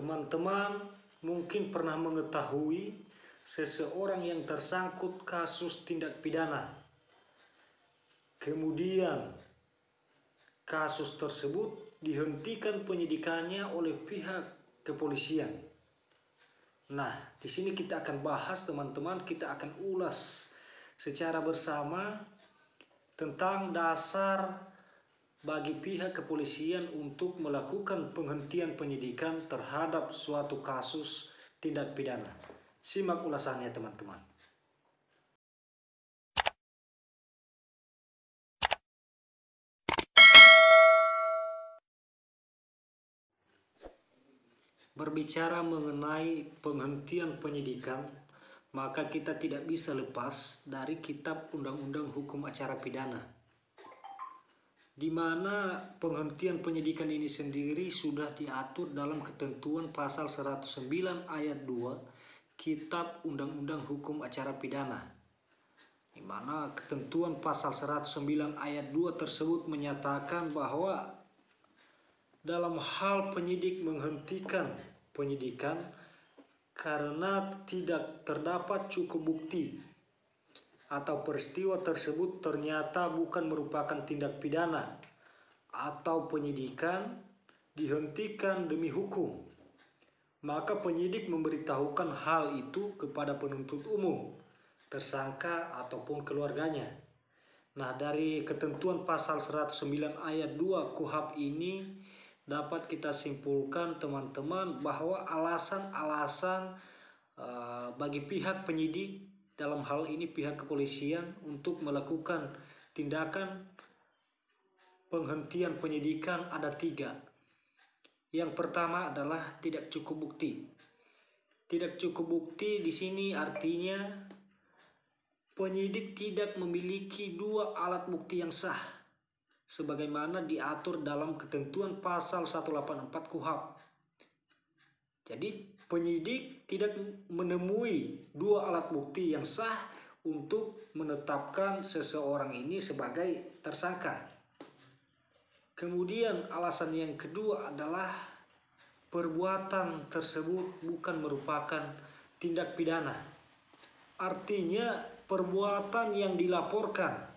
Teman-teman mungkin pernah mengetahui seseorang yang tersangkut kasus tindak pidana. Kemudian kasus tersebut dihentikan penyidikannya oleh pihak kepolisian. Nah, di sini kita akan bahas teman-teman, kita akan ulas secara bersama tentang dasar bagi pihak kepolisian untuk melakukan penghentian penyidikan terhadap suatu kasus tindak pidana. Simak ulasannya teman-teman. Berbicara mengenai penghentian penyidikan, maka kita tidak bisa lepas dari Kitab Undang-Undang Hukum Acara Pidana, di mana penghentian penyidikan ini sendiri sudah diatur dalam ketentuan pasal 109 ayat 2 Kitab Undang-Undang Hukum Acara Pidana, di mana ketentuan pasal 109 ayat 2 tersebut menyatakan bahwa dalam hal penyidik menghentikan penyidikan karena tidak terdapat cukup bukti atau peristiwa tersebut ternyata bukan merupakan tindak pidana atau penyidikan dihentikan demi hukum, maka penyidik memberitahukan hal itu kepada penuntut umum, tersangka ataupun keluarganya. Nah, dari ketentuan pasal 109 ayat 2 KUHP ini dapat kita simpulkan teman-teman bahwa alasan-alasan bagi pihak penyidik, dalam hal ini pihak kepolisian, untuk melakukan tindakan penghentian penyidikan ada 3. Yang pertama adalah tidak cukup bukti. Tidak cukup bukti di sini artinya penyidik tidak memiliki 2 alat bukti yang sah, sebagaimana diatur dalam ketentuan pasal 184 KUHP. Jadi penyidik tidak menemui 2 alat bukti yang sah untuk menetapkan seseorang ini sebagai tersangka. Kemudian alasan yang kedua adalah perbuatan tersebut bukan merupakan tindak pidana. Artinya perbuatan yang dilaporkan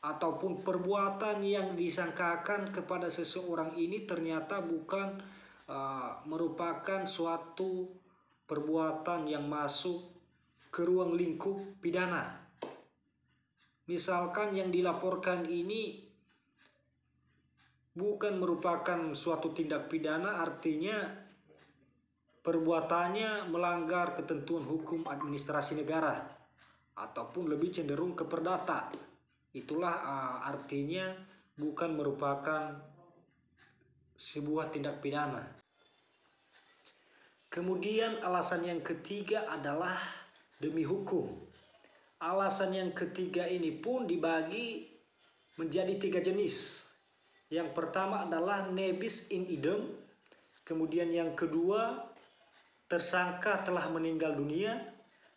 ataupun perbuatan yang disangkakan kepada seseorang ini ternyata bukan merupakan suatu perbuatan yang masuk ke ruang lingkup pidana. Misalkan yang dilaporkan ini bukan merupakan suatu tindak pidana, artinya perbuatannya melanggar ketentuan hukum administrasi negara ataupun lebih cenderung ke perdata. Itulah artinya bukan merupakan sebuah tindak pidana. Kemudian alasan yang ketiga adalah demi hukum. Alasan yang ketiga ini pun dibagi menjadi 3 jenis. Yang pertama adalah nebis in idem. Kemudian yang kedua, tersangka telah meninggal dunia.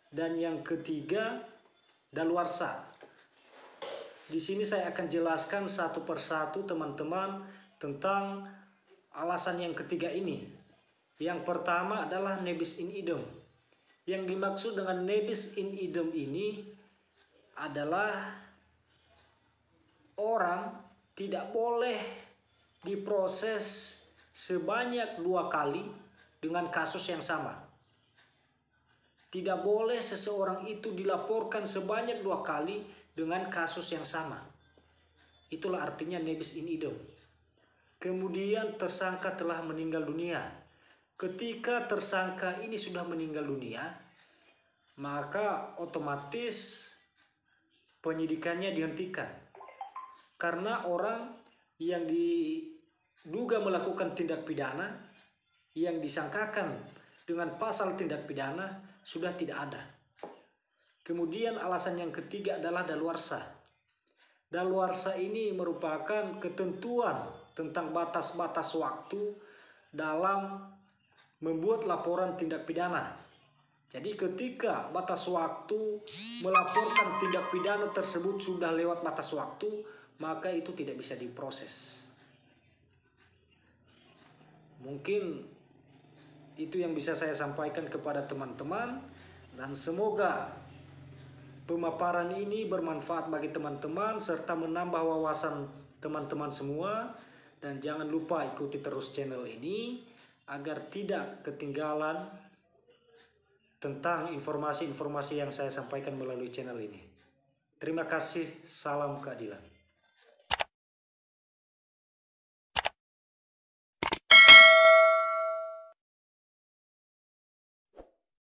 Dan yang ketiga, daluarsa. Di sini saya akan jelaskan satu persatu teman-teman tentang alasan yang ketiga ini. Yang pertama adalah nebis in idem. Yang dimaksud dengan nebis in idem ini adalah orang tidak boleh diproses sebanyak 2 kali dengan kasus yang sama. Tidak boleh seseorang itu dilaporkan sebanyak 2 kali dengan kasus yang sama. Itulah artinya nebis in idem. Kemudian tersangka telah meninggal dunia. Ketika tersangka ini sudah meninggal dunia, maka otomatis penyidikannya dihentikan. Karena orang yang diduga melakukan tindak pidana, yang disangkakan dengan pasal tindak pidana, sudah tidak ada. Kemudian alasan yang ketiga adalah daluarsa. Daluarsa ini merupakan ketentuan tentang batas-batas waktu dalam membuat laporan tindak pidana. Jadi ketika batas waktu melaporkan tindak pidana tersebut sudah lewat batas waktu, maka itu tidak bisa diproses. Mungkin Itu yang bisa saya sampaikan kepada teman-teman, dan semoga pemaparan ini bermanfaat bagi teman-teman serta menambah wawasan teman-teman semua. Dan jangan lupa ikuti terus channel ini agar tidak ketinggalan tentang informasi-informasi yang saya sampaikan melalui channel ini. Terima kasih, salam keadilan.